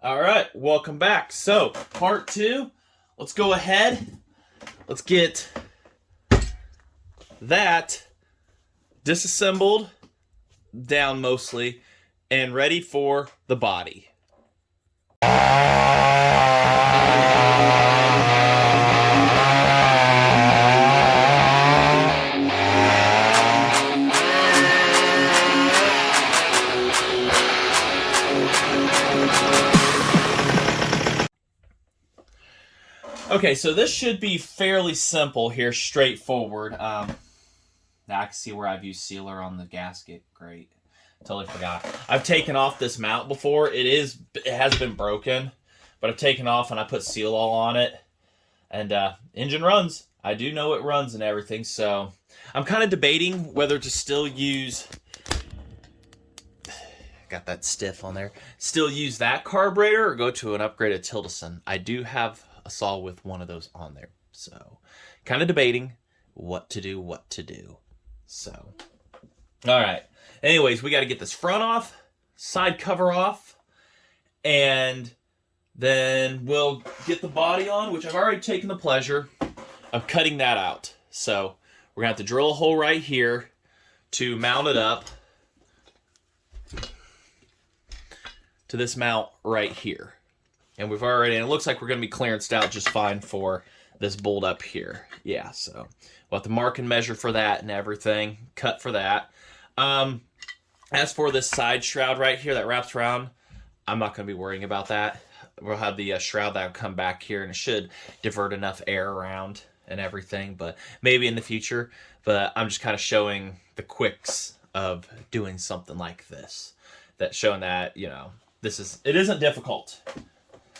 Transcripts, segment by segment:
All right, welcome back. So, part 2, let's go ahead. Let's get that disassembled down mostly and ready for the body. Okay, so this should be fairly simple here, straightforward. Now I can see where I've used sealer on the gasket. Great. Totally forgot. I've taken off this mount before. It has been broken, but I've taken off and I put seal all on it. And engine runs. I do know it runs and everything, so I'm kind of debating whether to still use... Got that stiff on there. Still use that carburetor or go to an upgraded Tildeson. I do have a saw with one of those on there, so kind of debating what to do. So, all right. Anyways, we got to get this front off, side cover off, and then we'll get the body on, which I've already taken the pleasure of cutting that out. So we're gonna have to drill a hole right here to mount it up to this mount right here. And we've already, and it looks like we're going to be clearanced out just fine for this bolt up here. Yeah, so we'll have to mark and measure for that and everything, cut for that. As for this side shroud right here that wraps around, I'm not going to be worrying about that. We'll have the shroud that will come back here, and it should divert enough air around and everything, but maybe in the future. But I'm just kind of showing the quicks of doing something like this. That showing that, you know, it isn't difficult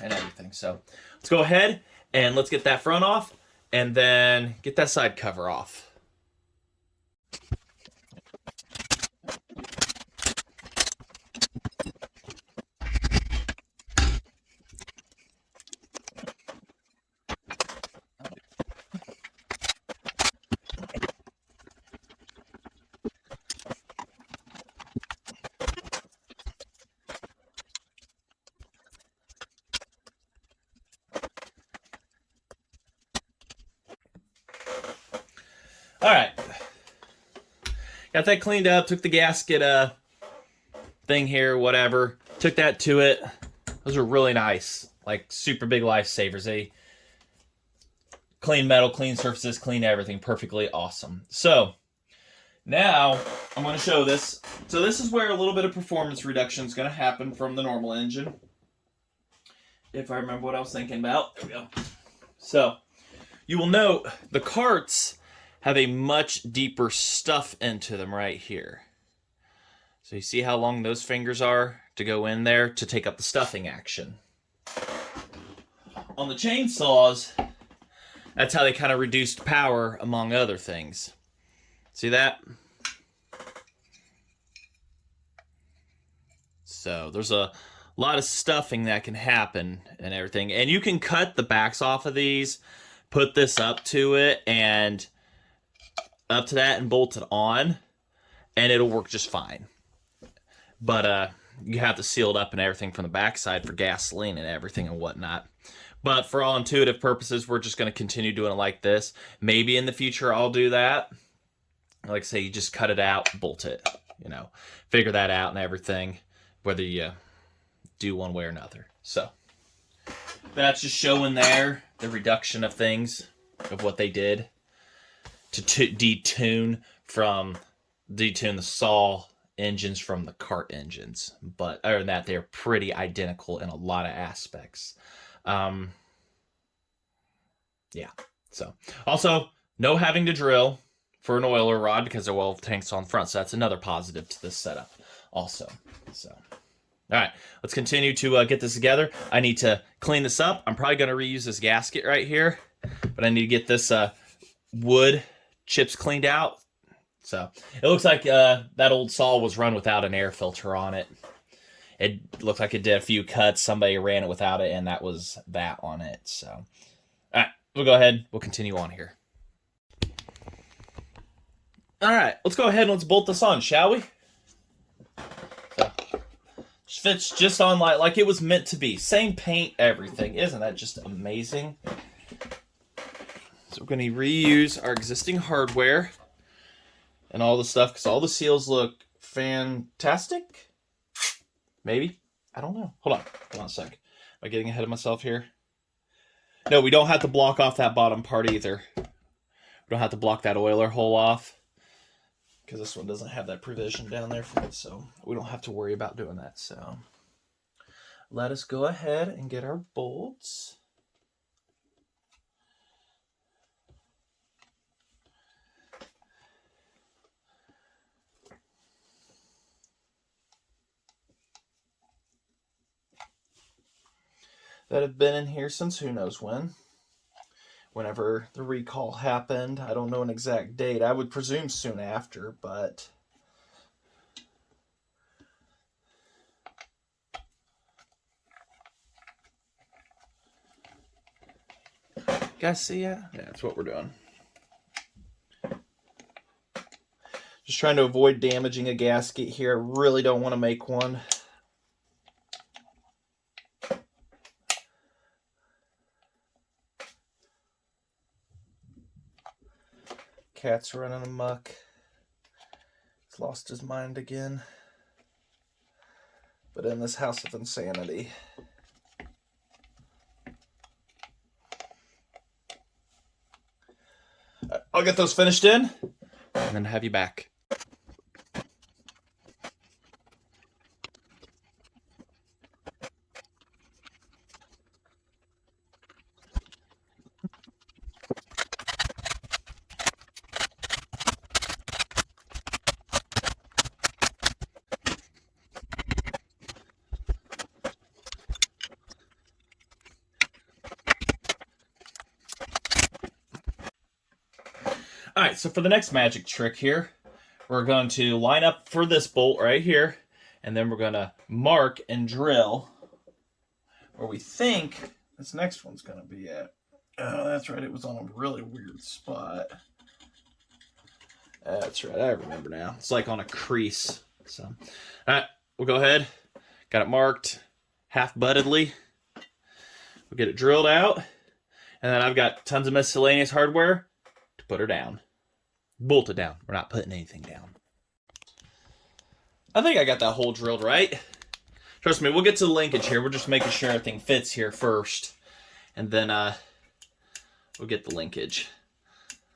and everything. So let's go ahead and let's get that front off and then get that side cover off. All right, got that cleaned up, took the gasket thing here, whatever, took that to it. Those are really nice, like super big lifesavers. They clean metal, clean surfaces, clean everything, perfectly awesome. So now I'm going to show this. So this is where a little bit of performance reduction is going to happen from the normal engine. If I remember what I was thinking about. There we go. So you will note the Karts have a much deeper stuff into them right here. So you see how long those fingers are to go in there to take up the stuffing action. On the chainsaws, that's how they kind of reduced power, among other things. See that? So there's a lot of stuffing that can happen and everything. And you can cut the backs off of these, put this up to it, and up to that and bolt it on, and it'll work just fine. But you have to seal it up and everything from the backside for gasoline and everything and whatnot. But for all intuitive purposes, we're just going to continue doing it like this. Maybe in the future I'll do that. Like I say, you just cut it out, bolt it, you know, figure that out and everything, whether you do one way or another. So that's just showing there the reduction of things, of what they did to detune the saw engines from the Kart engines. But other than that, they're pretty identical in a lot of aspects. Yeah. So also, no having to drill for an oiler rod because their oil tank's on front. So that's another positive to this setup also. So, all right, let's continue to get this together. I need to clean this up. I'm probably going to reuse this gasket right here, but I need to get this wood chips cleaned out. So it looks like that old saw was run without an air filter on it. It looked like it did a few cuts. Somebody ran it without it, and that was that on it. So, all right, we'll go ahead. We'll continue on here. All right, let's go ahead and let's bolt this on, shall we? So, Fits just on like it was meant to be. Same paint, everything. Isn't that just amazing? So we're going to reuse our existing hardware and all the stuff because all the seals look fantastic. Maybe. I don't know. Hold on a sec. Am I getting ahead of myself here? No, we don't have to block off that bottom part either. We don't have to block that oiler hole off because this one doesn't have that provision down there for it, so we don't have to worry about doing that. So let us go ahead and get our bolts. That have been in here since who knows when. Whenever the recall happened. I don't know an exact date. I would presume soon after, but... You guys see it? Yeah, that's what we're doing. Just trying to avoid damaging a gasket here. I really don't want to make one. Cat's running amok. He's lost his mind again. But in this house of insanity. I'll get those finished in and then have you back. Alright, so for the next magic trick here, we're going to line up for this bolt right here, and then we're going to mark and drill where we think this next one's going to be at. Oh, that's right, it was on a really weird spot. That's right, I remember now. It's like on a crease. So, alright, we'll go ahead. Got it marked half-buttedly. We'll get it drilled out, and then I've got tons of miscellaneous hardware to put her down. Bolt it down. We're not putting anything down. I think I got that hole drilled right. Trust me, we'll get to the linkage here. We're just making sure everything fits here first. And then we'll get the linkage.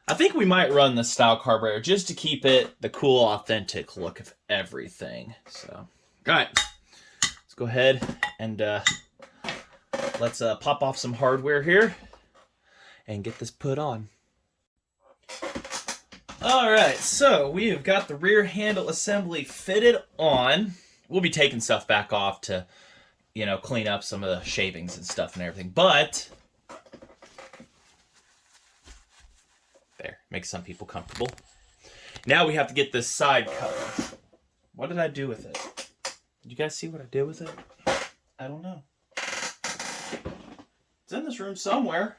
I think we might run the style carburetor just to keep it the cool, authentic look of everything. So, all right. Let's go ahead and let's pop off some hardware here and get this put on. Alright, so we have got the rear handle assembly fitted on. We'll be taking stuff back off to, you know, clean up some of the shavings and stuff and everything. But, there, makes some people comfortable. Now we have to get this side cover. What did I do with it? Did you guys see what I did with it? I don't know. It's in this room somewhere.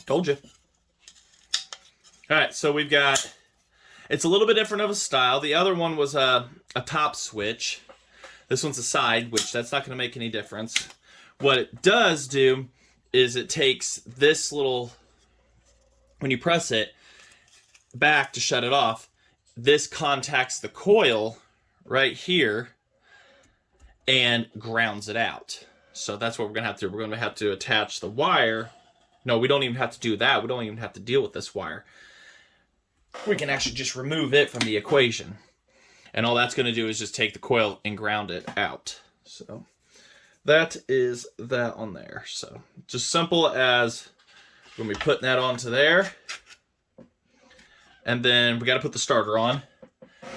Told you. Alright, so we've got, it's a little bit different of a style. The other one was a top switch. This one's a side, which that's not going to make any difference. What it does do is it takes this little, when you press it back to shut it off, this contacts the coil right here and grounds it out. So that's what we're going to have to do. We're going to have to attach the wire. No, we don't even have to do that. We don't even have to deal with this wire. We can actually just remove it from the equation. And all that's going to do is just take the coil and ground it out. So that is that on there. So just simple as we're going to be putting that onto there. And then we got to put the starter on.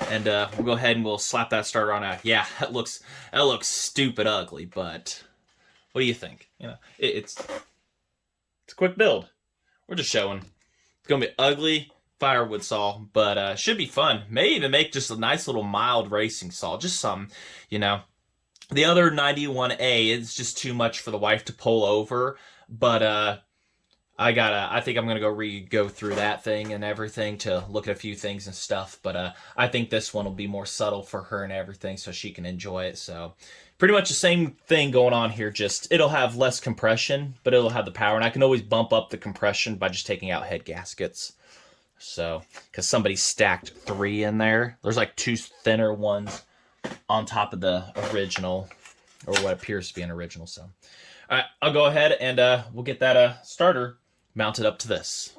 And we'll go ahead and we'll slap that starter on out. Yeah, that looks stupid ugly, but what do you think? You know, it's a quick build. We're just showing. It's going to be ugly firewood saw, but should be fun. May even make just a nice little mild racing saw. Just some, you know. The other 91A is just too much for the wife to pull over, but I think I'm gonna go through that thing and everything to look at a few things and stuff. But I think this one will be more subtle for her and everything, so she can enjoy it. So pretty much the same thing going on here. Just it'll have less compression, but it'll have the power, and I can always bump up the compression by just taking out head gaskets. So because somebody stacked 3 in there, there's like 2 thinner ones on top of the original, or what appears to be an original. So all right, I'll go ahead and we'll get that starter mounted up to this.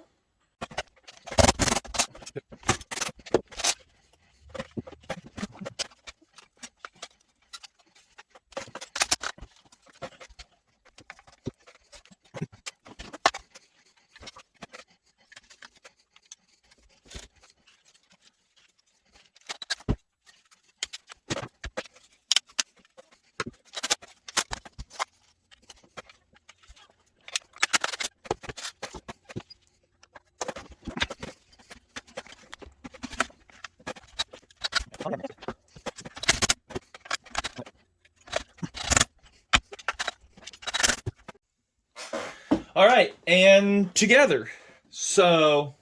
All right, and together. So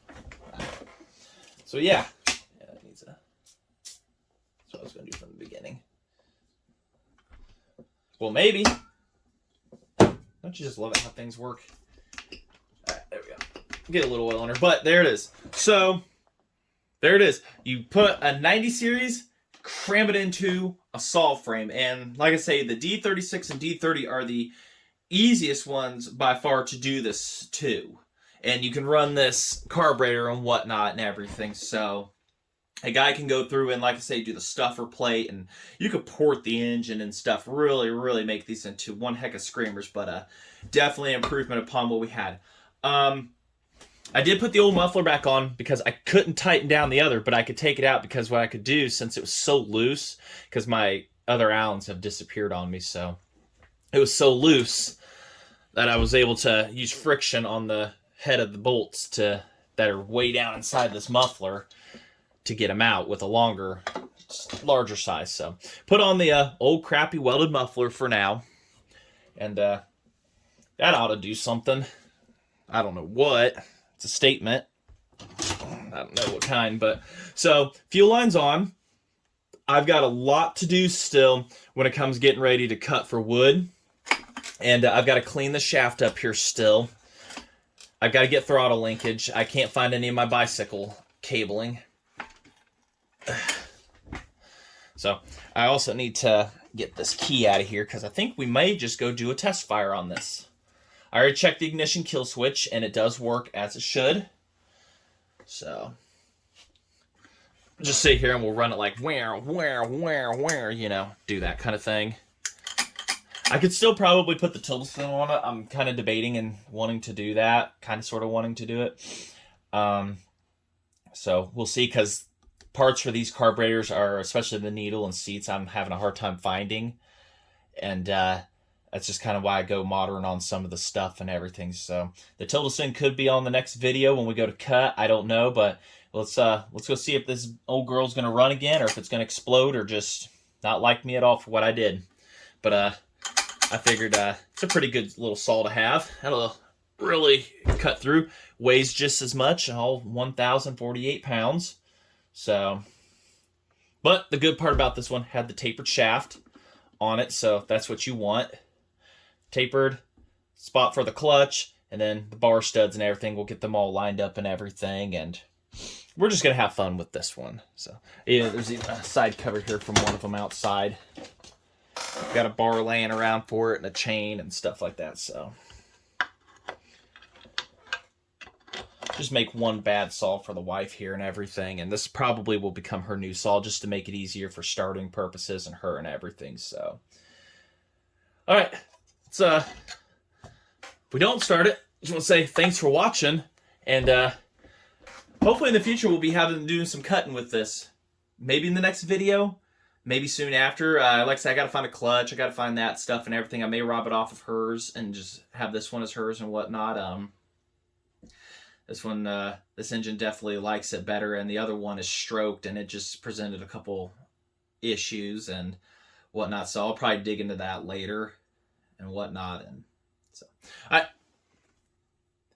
yeah. That needs a. That's what I was going to do from the beginning. Well, maybe. Don't you just love it how things work? All right, there we go. Get a little oil on her, but there it is. So there it is. You put a 90 series, cram it into a saw frame, and like I say, the D36 and D30 are the easiest ones by far to do this too. And you can run this carburetor and whatnot and everything. So a guy can go through and, like I say, do the stuffer plate, and you could port the engine and stuff. Really make these into one heck of screamers, but definitely improvement upon what we had. I did put the old muffler back on because I couldn't tighten down the other, but I could take it out because what I could do, since it was so loose, because my other Allens have disappeared on me, so it was so loose that I was able to use friction on the head of the bolts that are way down inside this muffler to get them out with a larger size. So put on the old crappy welded muffler for now, and that ought to do something. I don't know what. It's a statement. I don't know what kind, but so fuel line's on. I've got a lot to do still when it comes getting ready to cut for wood. And I've got to clean the shaft up here still. I've got to get throttle linkage. I can't find any of my bicycle cabling. So I also need to get this key out of here because I think we may just go do a test fire on this. I already checked the ignition kill switch, and it does work as it should. So just sit here and we'll run it like where, you know, do that kind of thing. I could still probably put the Tildeson on it. I'm kind of debating and wanting to do that, kind of sort of wanting to do it. So we'll see, because parts for these carburetors are, especially the needle and seats, I'm having a hard time finding. And that's just kind of why I go modern on some of the stuff and everything. So the Tildeson could be on the next video when we go to cut. I don't know, but let's go see if this old girl's going to run again, or if it's going to explode, or just not like me at all for what I did. But I figured it's a pretty good little saw to have. That'll really cut through. Weighs just as much, all 1,048 pounds. So, but the good part about this one had the tapered shaft on it, so that's what you want. Tapered spot for the clutch, and then the bar studs and everything. We'll get them all lined up and everything, and we're just gonna have fun with this one. So yeah, there's even a side cover here from one of them outside. Got a bar laying around for it and a chain and stuff like that. So just make one bad saw for the wife here and everything, and this probably will become her new saw just to make it easier for starting purposes and her and everything. So all right, if we don't start it, just want to say thanks for watching, and hopefully in the future we'll be doing some cutting with this. Maybe in the next video, maybe soon after. Like I said, I got to find a clutch. I got to find that stuff and everything. I may rob it off of hers and just have this one as hers and whatnot. This engine definitely likes it better, and the other one is stroked, and it just presented a couple issues and whatnot. So I'll probably dig into that later and whatnot. And so,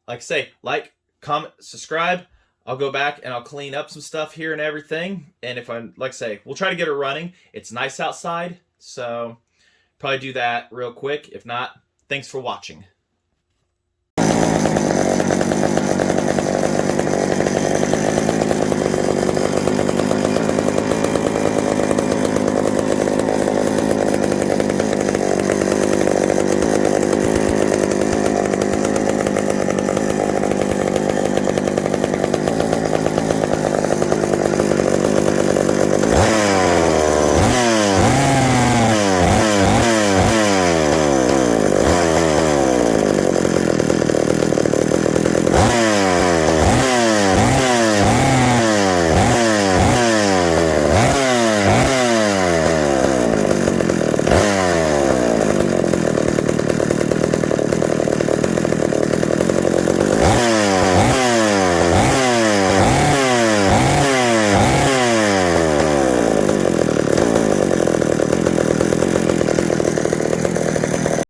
like I say, like, comment, subscribe. I'll go back and I'll clean up some stuff here and everything. And if I'm, like I say, we'll try to get it running. It's nice outside, so probably do that real quick. If not, thanks for watching.